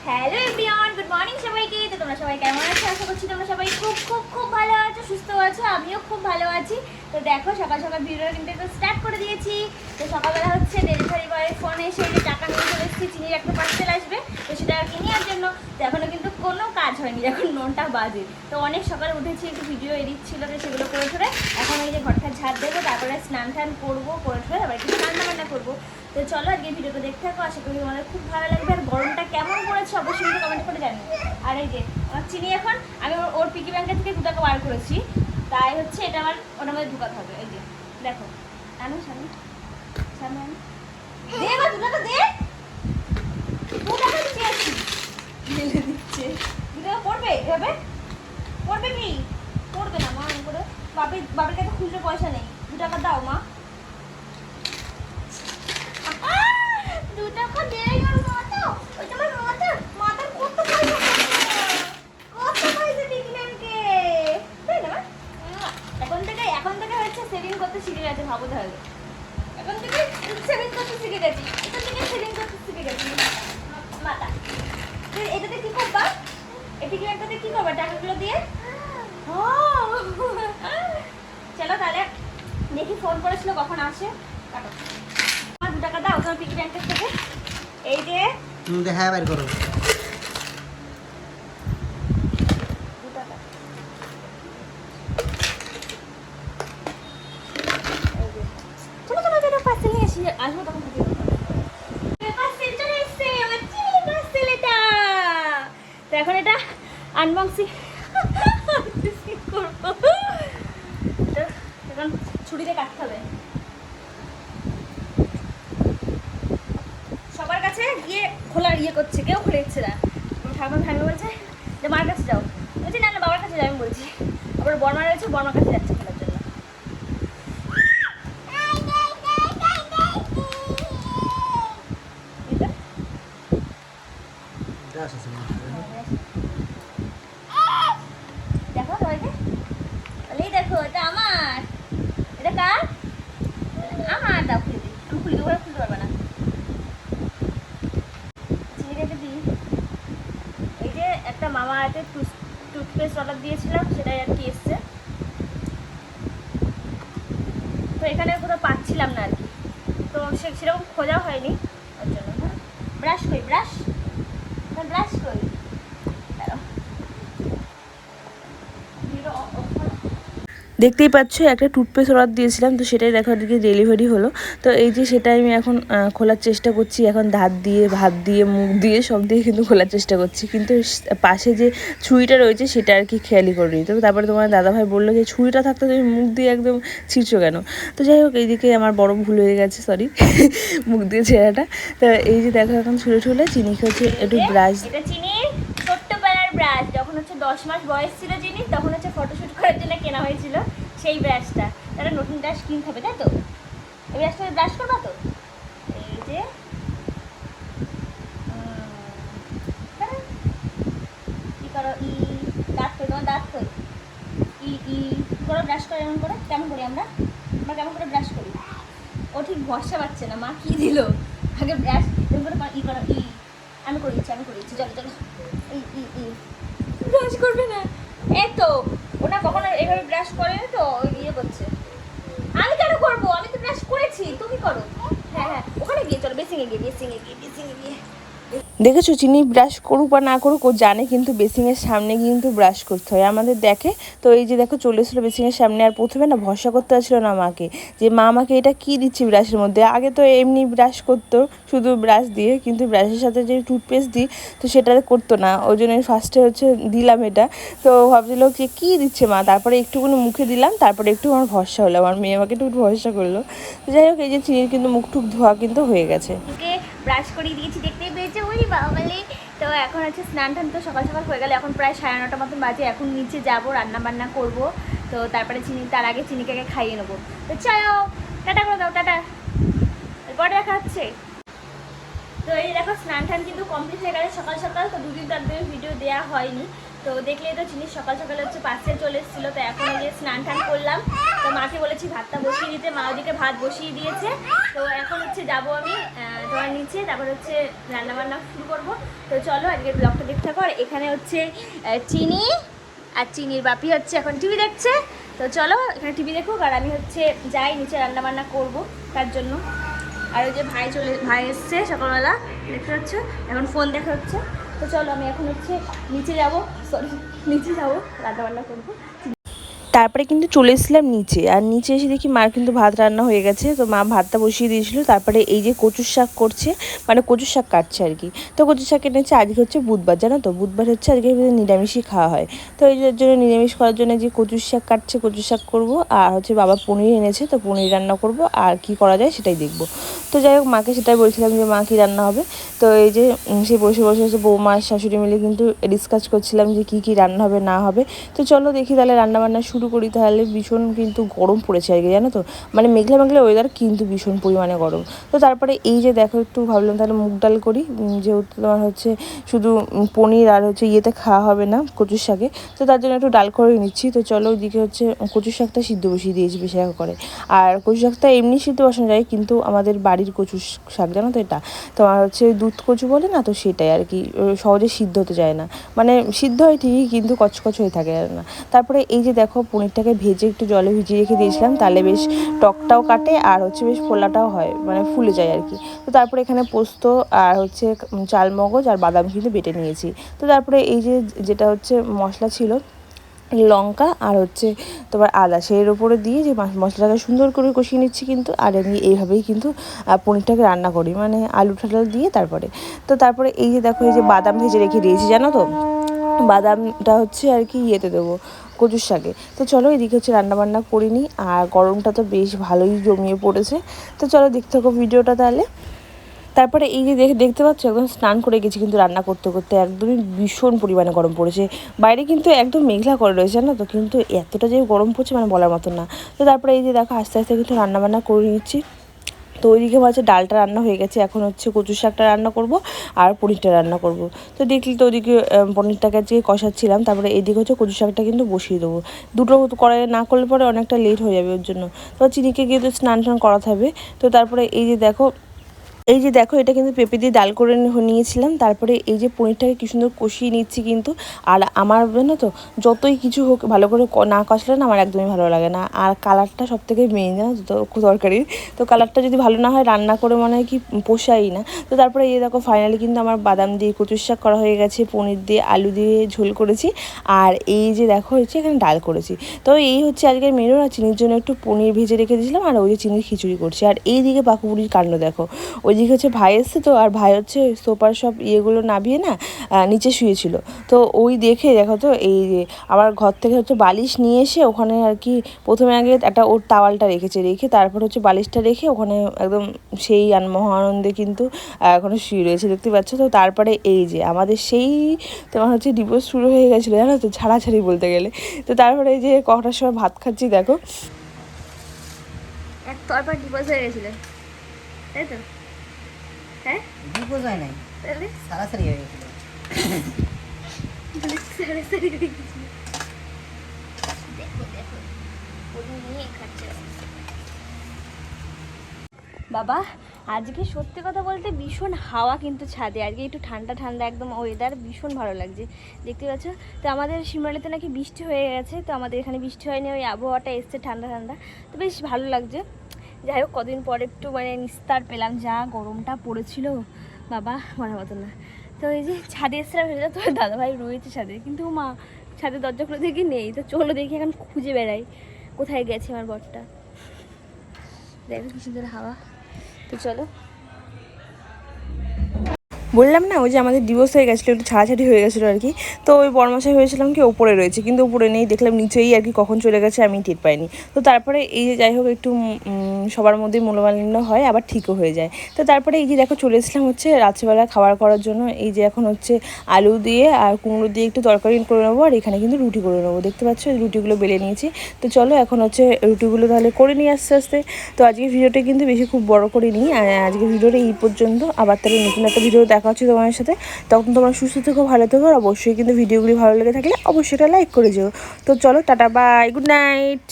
Hello everyone, good morning সবাইকে। তো তোমরা সবাই কেমন আছো? আশা করছি তোমরা সবাই খুব খুব খুব ভালো আছো, সুস্থ আছো। আমিও খুব ভালো আছি। তো দেখো সকাল সকাল ভিডিও কিন্তু একটু স্টার্ট করে দিয়েছি। তো সকালবেলা হচ্ছে ডেলিভারি বয়ের ফোনে এসে যে টাকা নিয়ে চলে এসেছি, চিনির একটা পার্সেল আসবে, তো সেটা আর কি নেওয়ার জন্য। তো এখনও কিন্তু কোনো কাজ হয়নি, এখন 9টা বাজে। তো অনেক সকাল উঠেছি, একটু ভিডিও এডিট ছিল, তো সেগুলো করে ঠরে এখন এই যে ঘরটা ঝাড় দেবো, তারপরে স্নান টান করবো, করে ঠরে আবার একটু রান্না বান্না করবো। তো চলো আজকে ভিডিওটা দেখতে থাকো, আশা করি তোমাদের খুব ভালো লাগবে। আর গরমটা কেমন পড়েছে অবশ্যই কিন্তু কমেন্ট করে জানি। আর এই যে আমার চিনি, এখন আমি ওর পিকি ব্যাংকের থেকে 2 টাকা বার করেছি, তাই হচ্ছে এটা আমার ওটার মধ্যে ঢুকাতে হবে। এই যে দেখো, আনো সামনে সামনে আনো, দে এবার 2 টাকা দে। 2 টাকা দিচ্ছি, ঢেলে দিচ্ছে। 2 টাকা পড়বে এভাবে? পড়বে কি? পড়বে না মা, আমি করে বাপের কাছে খুচরো পয়সা নেই। 2 টাকা দাও মা। 2 টাকা দেই ওর মতো, ওই তোমার মাথার কত পয়সা, কত পয়সা দিলেনকে তাই না? এখন থেকে হচ্ছে সেভিং করতে শিখে গেছে, ভাবো তাহলে। এখন থেকে সেভিং করতে শিখে গেছি, এটা থেকে সেভিং করতে শিখে গেছি মাথা। এটাতে কি করবা? এটা কি একটাতে কি করবা টাকাগুলো দিয়ে? চলো তাহলে দেখি, ফোন করেছিল, কখন আসে। কাটো, 2 টাকা দাও তোমার পিকি ব্যাংকের থেকে। এই যে দেখা বের করো। 2 টাকা। এই যে চলো চলো চলো, পার্সেল নিয়ে আসি, আসবো তখন থেকে। পার্সেল চলে এসছে, আমার চিনি পার্সেল এটা। তো এখন এটা আনবক্সিং করবো। তো এখন ছুরিতে কাটতে হবে। সবার কাছে গিয়ে খোলার করছে, কেউ খুলে দিচ্ছে না। ঠাকুর ঠাকুর বলছে যে মার কাছে যাও, বলছি না না বাবার কাছে যাও, আমি বলছি। আবার বর্মা রয়েছে, বর্মার কাছে যাচ্ছে খোলার জন্য। দেখো সবাইকে, বলেই দেখো এটা আমার, এটা কার? আমার। দাও খুলে দিই, আমি খুলে দেবো, খুলতে পারবে না। এই যে একটা মামা আর্থের টুথপেস্ট অর্ডার দিয়েছিলাম, সেটাই আর কি এসছে। তো এখানে কোথাও পাচ্ছিলাম না আর কি, তো সেরকম খোঁজা হয়নি ওর জন্য। হ্যাঁ, ব্রাশ কই, ব্রাশ ব্রাশ কই, দেখতেই পাচ্ছ একটা টুথপেস্ট অর্ডার দিয়েছিলাম, তো সেটাই দেখো এদিকে ডেলিভারি হলো। তো এই যে সেটা আমি এখন খোলার চেষ্টা করছি, এখন দাঁত দিয়ে ভাত দিয়ে মুখ দিয়ে সব দিয়ে কিন্তু খোলার চেষ্টা করছি, কিন্তু পাশে যে ছুরিটা রয়েছে সেটা আর কি খেয়ালই করিনি। তো তারপরে তোমার দাদাভাই বললো যে ছুরিটা থাকতে তুমি মুখ দিয়ে একদম ছিঁড়ছো কেন? তো যাই হোক, এইদিকে আমার বড় ভুল হয়ে গেছে, সরি, মুখ দিয়ে ছেঁড়াটা। তো এই যে দেখো এখন ছুঁড়ে ছুঁড়ে চিনিকে হচ্ছে একটু ব্রাশ। এটা চিনির ছোট্টবেলার ব্রাশ, যখন হচ্ছে 10 মাস বয়স ছিল চিনি, তখন হচ্ছে ফটোশুট করার জন্য কেনা হয়েছিল সেই ব্রাশটা। তারা নতুন ব্রাশ কিনতে হবে, তাই তো? এই ব্রাশটা ব্রাশ করবা তো? এই যে কি করো, দাঁত কই, তোমার দাঁত কই, করো, ব্রাশ করে। এমন করে কেমন করি আমরা কেমন করে ব্রাশ করি? ও ঠিক ভরসা পাচ্ছে না, মা কি দিল। আগে ব্রাশ এরকম করে করো, আমি করিয়েছি চলো চলো। ব্রাশ করবে না, এই তো ওনা কখনো এইভাবে ব্রাশ করে না, তো করছে। আমি কেন করবো? আমি তো ব্রাশ করেছি, তুমি করো। হ্যাঁ হ্যাঁ, ওখানে গিয়ে চলো, বেসিংয়ে গিয়ে। দেখেছো, চিনি ব্রাশ করুক বা না করুক, ও জানে কিন্তু বেসিংয়ের সামনে কিন্তু ব্রাশ করতে হয়, আমাদের দেখে। তো এই যে দেখো চলে এসেছিলো বেসিংয়ের সামনে, আর প্রথমে না ভরসা করতে পারছিল না মাকে, যে মা আমাকে এটা কী দিচ্ছি ব্রাশের মধ্যে। আগে তো এমনি ব্রাশ করতো শুধু ব্রাশ দিয়ে, কিন্তু ব্রাশের সাথে যে টুথপেস্ট দিই তো সেটা করতো না, ওই জন্য ফার্স্টে হচ্ছে দিলাম এটা। তো ভাবছিল যে কী দিচ্ছে মা, তারপরে একটুখানি মুখে দিলাম, তারপরে একটু আমার ভরসা হলো, আমার মেয়ে আমাকে একটু ভরসা করলো। তো যাই হোক, এই যে চিনির কিন্তু মুখ টুক ধোয়া কিন্তু হয়ে গেছে, ব্রাশ করিয়ে দিয়েছি, দেখতেই পেয়েছে ওই বাবালে। তো এখন হচ্ছে স্নান টান তো সকাল সকাল হয়ে গেল, এখন প্রায় 9:30 মতন বাজে। এখন নিচে যাবো, রান্না বান্না করবো। তো তারপরে তার আগে চিনিকে খাইয়ে নেবো। তো চলো, টাটা করে দাও, টাটা, পরে দেখা হচ্ছে। তো এই দেখো স্নান টান কিন্তু কমপ্লিট হয়ে গেছে সকাল সকাল। তো 2 দিন তার ভিডিও দেওয়া হয়নি, তো দেখলে তো চিনি সকাল সকালে হচ্ছে পার্সেল চলে এসেছিলো। তো এখন এই যে স্নান টান করলাম, তো মাকে বলেছি ভাতটা বসিয়ে দিতে, মা ওদিকে ভাত বসিয়ে দিয়েছে। তো এখন হচ্ছে যাবো আমি তোমার নিচে, তারপর হচ্ছে রান্নাবান্না শুরু করবো। তো চলো আজকের ব্লগটা দেখতে থাকো। আর এখানে হচ্ছে চিনি আর চিনির বাপি হচ্ছে এখন টিভি দেখছে। তো চলো এখানে টিভি দেখুক আর আমি হচ্ছে যাই নিচে রান্না বান্না করবো তার জন্য। আর ওই যে ভাই এসছে সকালবেলা, দেখতে পাচ্ছ, এখন ফোন দেখা হচ্ছে। তো চলো আমি এখন হচ্ছে নিচে যাবো রান্না বান্না করবো। তারপরে কিন্তু চলে এসেছিলাম নিচে, আর নিচে এসে দেখি মার কিন্তু ভাত রান্না হয়ে গেছে। তো মা ভাতটা বসিয়ে দিয়েছিল। তারপরে এই যে কচুর শাক করছে, মানে কচুর শাক কাটছে আর কি। তো কচুর শাক এনেছে, আজকে হচ্ছে বুধবার, জানো তো, বুধবার হচ্ছে আজকে নিরামিষই খাওয়া হয়। তো এই জন্য নিরামিষ করার জন্য যে কচুর শাক কাটছে, কচুর শাক করবো। আর হচ্ছে বাবা পনির এনেছে, তো পনির রান্না করব, আর কি করা যায় সেটাই দেখবো। তো যাই হোক মাকে সেটাই বলছিলাম যে মা কি রান্না হবে। তো এই যে সে বসে বৌমা শাশুড়ি মিলে কিন্তু ডিসকাস করছিলাম যে কি রান্না হবে না হবে। তো চলো দেখি তাহলে রান্নাবান্না শুরু করি। তাহলে ভীষণ কিন্তু গরম পড়েছে আর কি, জানো তো, মানে মেঘলা ওয়েদার, কিন্তু ভীষণ পরিমাণে গরম। তো তারপরে এই যে দেখো একটু ভাবলাম তাহলে মুগ ডাল করি, যেহেতু তোমার হচ্ছে শুধু পনির আর হচ্ছে ইয়েতে খাওয়া হবে না কচুর শাকে। তো তার জন্য একটু ডাল করে নিচ্ছি। তো চলো ওইদিকে হচ্ছে কচুর শাকটা সিদ্ধ বসিয়ে দিয়েছি বেশি করে। আর কচু শাকটা এমনি সিদ্ধ বসানো যায়, কিন্তু আমাদের বাড়ির কচুর শাক, জানো তো, এটা তোমার হচ্ছে দুধ কচু বলে না, তো সেটাই আর কি, সহজে সিদ্ধ হতে যায় না, মানে সিদ্ধ হয় ঠিকই কিন্তু কচকচ হয়ে থাকে আর না। তারপরে এই যে দেখো পনিরটাকে ভেজে একটু জলে ভিজিয়ে রেখে দিয়েছিলাম, তাহলে বেশ টকটাও কাটে আর হচ্ছে বেশ ফোলাটাও হয়, মানে ফুলে যায় আর কি। তো তারপরে এখানে পোস্ত আর হচ্ছে চালমগজ আর বাদাম কিন্তু বেটে নিয়েছি। তো তারপরে এই যে যেটা হচ্ছে মশলা ছিল, লঙ্কা আর হচ্ছে তোমার আদা, সেই ওপরে দিয়ে যে মশলাটাকে সুন্দর করে কষিয়ে নিচ্ছি কিন্তু। আর আমি এইভাবেই কিন্তু পনিরটাকে রান্না করি, মানে আলু ঠাল দিয়ে তারপরে এই যে দেখো এই যে বাদাম ভেজে রেখে দিয়েছি, জানো তো, বাদামটা হচ্ছে আর কি ইয়েতে দেবো কচুর শাকে। তো চলো এদিকে হচ্ছে রান্নাবান্না করিনি, আর গরমটা তো বেশ ভালোই জমিয়ে পড়েছে। তো চলো দেখতে থাকো ভিডিওটা তাহলে। তারপরে এই যে দেখতে পাচ্ছ একদম স্নান করে গেছি কিন্তু রান্না করতে করতে, একদমই ভীষণ পরিমাণে গরম পড়েছে। বাইরে কিন্তু একদম মেঘলা করে রয়েছে না, তো কিন্তু এতটা যে গরম পড়ছে মানে বলার মতন না। তো তারপরে এই যে দেখো আস্তে আস্তে কিন্তু রান্নাবান্না করে নিচ্ছি। তো ওইদিকে হচ্ছে ডালটা রান্না হয়ে গেছে, এখন হচ্ছে কচুর শাকটা রান্না করব আর পনিরটা রান্না করব। তো দেখলি তো ওইদিকে পনিরটাকে আজকে কষাচ্ছিলাম, তারপরে এইদিকে হচ্ছে কচুর শাকটা কিন্তু বসিয়ে দেবো। দুটো কড়াই না করলে পরে অনেকটা লেট হয়ে যাবে, ওর জন্য তো চিনিকে গিয়ে তো স্নান করাতে হবে। তো তারপরে এই যে দেখো এটা কিন্তু পেঁপে দিয়ে ডাল করে নিয়েছিলাম। তারপরে এই যে পনিরটাকে কি সুন্দর কষিয়ে নিচ্ছি কিন্তু। আর আমার জানো তো, যতই কিছু হোক ভালো করে না কষলে না আমার একদমই ভালো লাগে না। আর কালারটা সব থেকে মেইন, জানো তো তরকারির, তো কালারটা যদি ভালো না হয় রান্না করে মনে হয় কি পোষাই না। তো তারপরে এই দেখো ফাইনালি কিন্তু আমার বাদাম দিয়ে কচুর শাক করা হয়ে গেছে, পনির দিয়ে আলু দিয়ে ঝোল করেছি, আর এই যে দেখো হচ্ছে এখানে ডাল করেছি। তো এই হচ্ছে আজকের মেনু। আর চিনির জন্য একটু পনির ভেজে রেখে দিয়েছিলাম, আর ওই যে চিনির খিচুড়ি করছি। আর এইদিকে পাকুপুরির কাণ্ড দেখো, ওইদিকে হচ্ছে ভাই এসছে, তো আর ভাই হচ্ছে সোফার সব ইয়েগুলো নামিয়ে না নিচে শুয়েছিল। তো ওই দেখে দেখো তো এই যে আমার ঘর থেকে হচ্ছে বালিশ নিয়ে এসে ওখানে আর কি প্রথমে আগে একটা ওর তাওয়ালটা রেখে তারপর হচ্ছে বালিশটা রেখে ওখানে একদম সেই মহানন্দে কিন্তু এখনো শুয়ে রয়েছে, দেখতে পাচ্ছ। তো তারপরে এই যে আমাদের সেই তোমার হচ্ছে ডিভোর্স শুরু হয়ে গেছিলো, জানো তো, ছাড়াছাড়ি বলতে গেলে। তো তারপরে এই যে কটার সময় ভাত খাচ্ছি দেখো, তারপর ডিভোর্স হয়ে গেছিল, তাই তো? হ্যাঁ, ডিভোর্স হয় নাই, তাহলে সারাসারি হয়ে গেছিল। বাবা আজকে সত্যি কথা বলতে ভীষণ হাওয়া কিন্তু ছাদে, আজকে একটু ঠান্ডা ঠান্ডা একদম ওয়েদার, ভীষণ ভালো লাগছে, দেখতে পাচ্ছ। তো আমাদের শিমলাতে নাকি বৃষ্টি হয়ে গেছে, তো আমাদের এখানে বৃষ্টি হয়নি, ওই আবহাওয়াটা এসছে ঠান্ডা ঠান্ডা, তো বেশ ভালো লাগছে। যাই হোক কদিন পরে একটু মানে নিস্তার পেলাম, যা গরমটা পড়েছিল বাবা বলার মতো না। তো এই যে ছাদে এসেছিলাম, ভেবেছিলাম তোমার দাদাভাই রয়েছে ছাদে, কিন্তু মা ছাদে দরজা খুলে দেখি নেই। তো চলো দেখি এখন খুঁজে বেড়াই কোথায় গেছে আমার বরটা। দেখো কি সুন্দর হাওয়া। তো চলো, বললাম না ওই যে আমাদের ডিভোর্স হয়ে গেছিলো, একটু ছাড়াছাড়ি হয়ে গেছিলো আর কি। তো ওই বরমাসায় হয়েছিলাম কি ওপরে রয়েছে, কিন্তু উপরে নেই, দেখলাম নিচেই আর কি, কখন চলে গেছে আমি টের পাইনি। তো তারপরে এই যে যাই হোক একটু সবার মধ্যেই মনোমালিন্য হয়, আবার ঠিকও হয়ে যায়। তো তারপরে এই যে দেখো চলে এসলাম হচ্ছে রাত্রিবেলা খাবার করার জন্য। এই যে এখন হচ্ছে আলু দিয়ে আর কুমড়ো দিয়ে একটু তরকারি করে নেবো, আর এখানে কিন্তু রুটি করে নেবো, দেখতে পাচ্ছ রুটিগুলো বেলে নিয়েছি। তো চলো এখন হচ্ছে রুটিগুলো তাহলে করে নিই আস্তে আস্তে। তো আজকে ভিডিওটা কিন্তু বেশি খুব বড় করে নিই, আর আজকে ভিডিওটা এই পর্যন্ত। আবার তাহলে নতুন একটা ভিডিও দেখা হচ্ছে তোমার সাথে, তখন তোমরা সুস্থ থেকো, ভালো থেকো। আর অবশ্যই কিন্তু ভিডিওগুলি ভালো লেগে থাকলে অবশ্যই এটা লাইক করে যেও। তো চলো টাটা, বাই, গুড নাইট।